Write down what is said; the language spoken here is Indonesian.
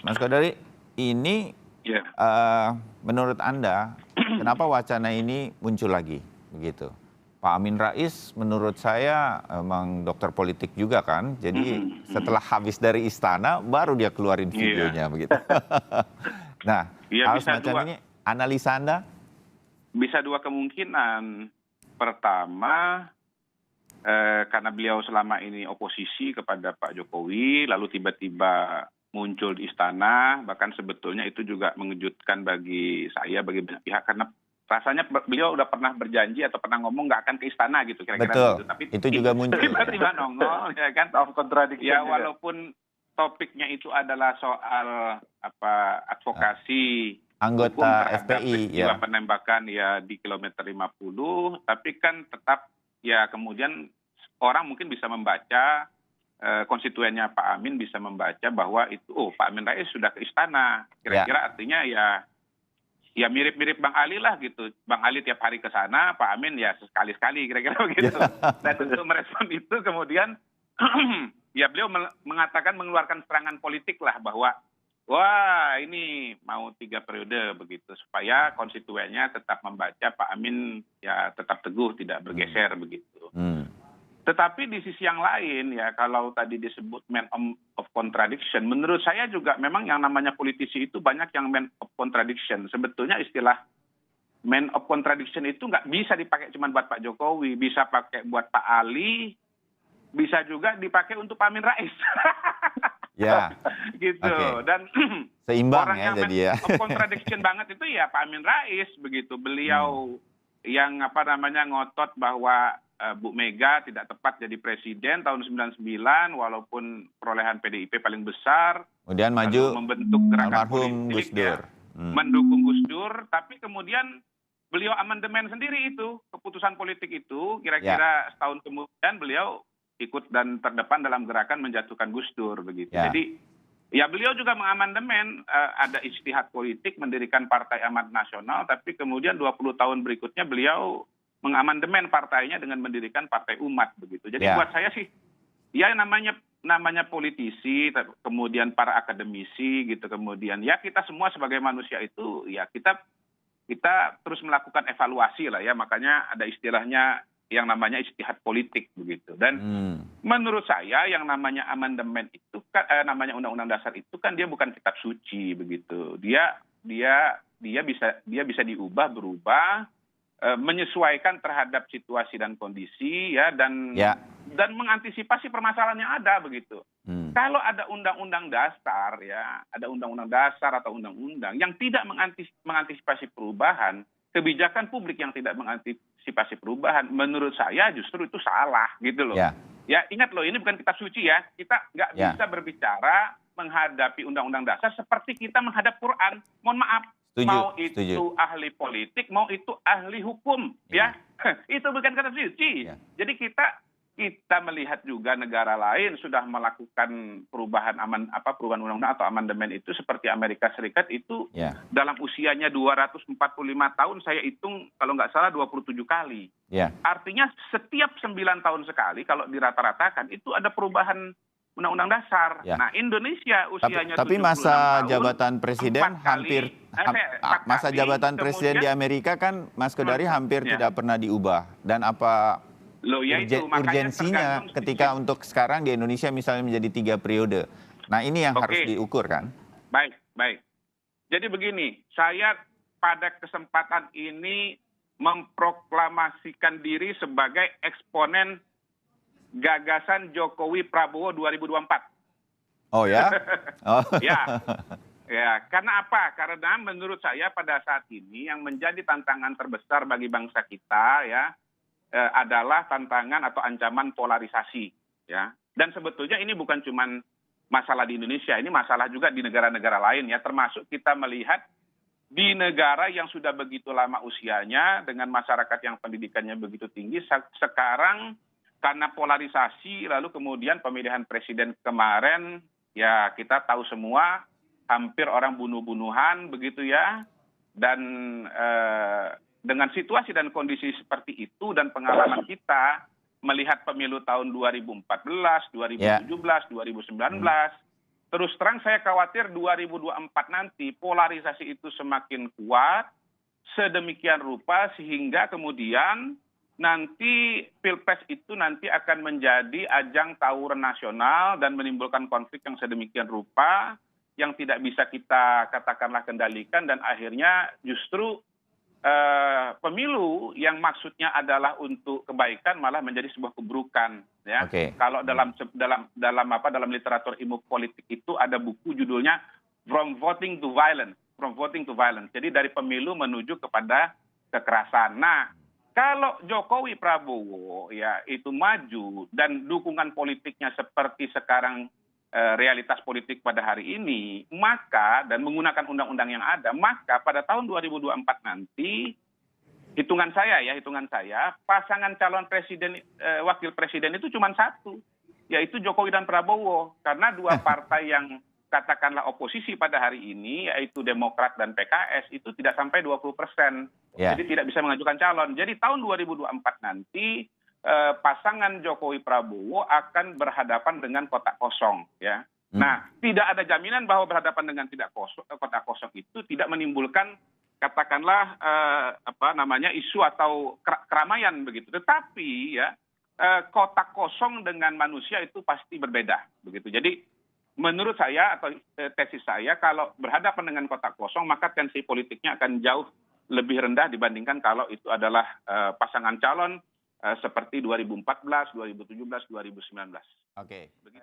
Mas Kodari, ini Ya, menurut Anda, kenapa wacana ini muncul lagi begitu? Pak Amin Rais menurut saya emang dokter politik juga kan, jadi setelah habis dari istana baru dia keluarin iya, videonya begitu. Nah, iya hal semacam ini analisa Anda? bisa dua kemungkinan. Pertama, karena beliau selama ini oposisi kepada Pak Jokowi, lalu tiba-tiba muncul di istana, bahkan sebetulnya itu juga mengejutkan bagi saya, bagi banyak pihak, karena rasanya beliau udah pernah berjanji atau pernah ngomong nggak akan ke istana gitu, kira-kira begitu. Betul, Tapi itu juga muncul ya. tiba-tiba nongol, ya kan? Of contradiction Ya juga. walaupun topiknya itu adalah soal advokasi hukum Anggota terhadap FPI peristiwa ya. penembakan ya di kilometer 50, tapi kan tetap ya kemudian orang mungkin bisa membaca, konstituennya Pak Amin bisa membaca bahwa itu Pak Amin Rais sudah ke istana. Kira-kira artinya ya mirip-mirip Bang Ali lah gitu. Bang Ali tiap hari ke sana, Pak Amin ya sekali-sekali kira-kira begitu. Dan untuk merespon itu kemudian ya beliau mengatakan, mengeluarkan serangan politik lah bahwa wah ini mau 3 periode begitu, supaya konstituennya tetap membaca Pak Amin ya tetap teguh, tidak bergeser begitu. Tetapi di sisi yang lain ya, kalau tadi disebut man of contradiction, menurut saya juga memang yang namanya politisi itu banyak yang man of contradiction. Sebetulnya istilah man of contradiction itu nggak bisa dipakai cuma buat Pak Jokowi, bisa pakai buat Pak Ali, bisa juga dipakai untuk Pak Amin Rais. Ya. Gitu. Okay. Dan seimbang orang ya yang jadi ya. man of contradiction banget itu ya Pak Amin Rais begitu. Beliau yang ngotot bahwa Bu Mega tidak tepat jadi presiden tahun 99 walaupun perolehan PDIP paling besar. Kemudian maju membentuk gerakan almarhum Gus politik Dur. Mendukung Gus Dur, tapi kemudian beliau amandemen sendiri itu, keputusan politik itu, kira-kira setahun kemudian beliau ikut dan terdepan dalam gerakan menjatuhkan Gus Dur begitu. Jadi ya beliau juga mengamandemen, ada ijtihad politik mendirikan Partai Amanat Nasional, tapi kemudian 20 tahun berikutnya beliau mengamandemen partainya dengan mendirikan Partai Umat begitu. Jadi buat saya sih ya namanya politisi, kemudian para akademisi gitu, kemudian ya kita semua sebagai manusia itu ya kita terus melakukan evaluasi lah ya, makanya ada istilahnya yang namanya ijtihad politik begitu. Dan menurut saya yang namanya amandemen itu kan namanya undang-undang dasar itu kan dia bukan kitab suci begitu. Dia bisa diubah, berubah, menyesuaikan terhadap situasi dan kondisi ya, dan mengantisipasi permasalahan yang ada begitu. Kalau ada undang-undang dasar ya, ada undang-undang dasar atau undang-undang yang tidak mengantisipasi perubahan, kebijakan publik yang tidak mengantisipasi perubahan, menurut saya justru itu salah gitu loh. Ya ingat loh, ini bukan kitab suci ya. Kita nggak bisa berbicara menghadapi undang-undang dasar seperti kita menghadap Quran. Mohon maaf. Mau itu ahli politik, mau itu ahli hukum, ya itu bukan kata suci. Jadi kita melihat juga negara lain sudah melakukan perubahan undang-undang atau amandemen itu, seperti Amerika Serikat itu dalam usianya 245 tahun, saya hitung kalau nggak salah 27 kali. Artinya setiap 9 tahun sekali kalau dirata-ratakan itu ada perubahan undang-undang dasar. Nah, Indonesia usianya tapi masa tahun, jabatan presiden masa jabatan presiden di Amerika kan Mas Kodari hampir tidak pernah diubah. Dan apa urgensinya ketika untuk sekarang di Indonesia misalnya menjadi 3 periode. Nah, ini yang harus diukur kan? Baik. Jadi begini, saya pada kesempatan ini memproklamasikan diri sebagai eksponen gagasan Jokowi Prabowo 2024. Oh ya? Ya, karena apa? Karena menurut saya pada saat ini yang menjadi tantangan terbesar bagi bangsa kita ya adalah tantangan atau ancaman polarisasi ya. Dan sebetulnya ini bukan cuma masalah di Indonesia, ini masalah juga di negara-negara lain ya, termasuk kita melihat di negara yang sudah begitu lama usianya dengan masyarakat yang pendidikannya begitu tinggi, sekarang karena polarisasi, lalu kemudian pemilihan presiden kemarin, ya kita tahu semua, hampir orang bunuh-bunuhan begitu ya. Dan dengan situasi dan kondisi seperti itu dan pengalaman kita melihat pemilu tahun 2014, 2017, 2019, terus terang saya khawatir 2024 nanti polarisasi itu semakin kuat, sedemikian rupa sehingga kemudian nanti Pilpres itu nanti akan menjadi ajang tawuran nasional dan menimbulkan konflik yang sedemikian rupa yang tidak bisa kita katakanlah kendalikan, dan akhirnya justru pemilu yang maksudnya adalah untuk kebaikan malah menjadi sebuah keburukan, ya. Kalau dalam literatur ilmu politik itu ada buku judulnya From Voting to Violence, From Voting to Violence. Jadi dari pemilu menuju kepada kekerasan. Nah, kalau Jokowi Prabowo ya itu maju dan dukungan politiknya seperti sekarang realitas politik pada hari ini, maka dan menggunakan undang-undang yang ada, maka pada tahun 2024 nanti hitungan saya pasangan calon presiden wakil presiden itu cuma satu, yaitu Jokowi dan Prabowo, karena dua partai yang katakanlah oposisi pada hari ini yaitu Demokrat dan PKS itu tidak sampai 20%. Jadi tidak bisa mengajukan calon. Jadi tahun 2024 nanti pasangan Jokowi Prabowo akan berhadapan dengan kotak kosong, ya. Nah, tidak ada jaminan bahwa berhadapan dengan kotak kosong itu tidak menimbulkan katakanlah isu atau keramaian begitu. Tetapi ya kotak kosong dengan manusia itu pasti berbeda begitu. Jadi menurut saya atau tesis saya, kalau berhadapan dengan kotak kosong maka tensi politiknya akan jauh lebih rendah dibandingkan kalau itu adalah pasangan calon seperti 2014, 2017, 2019. Oke. Begitu.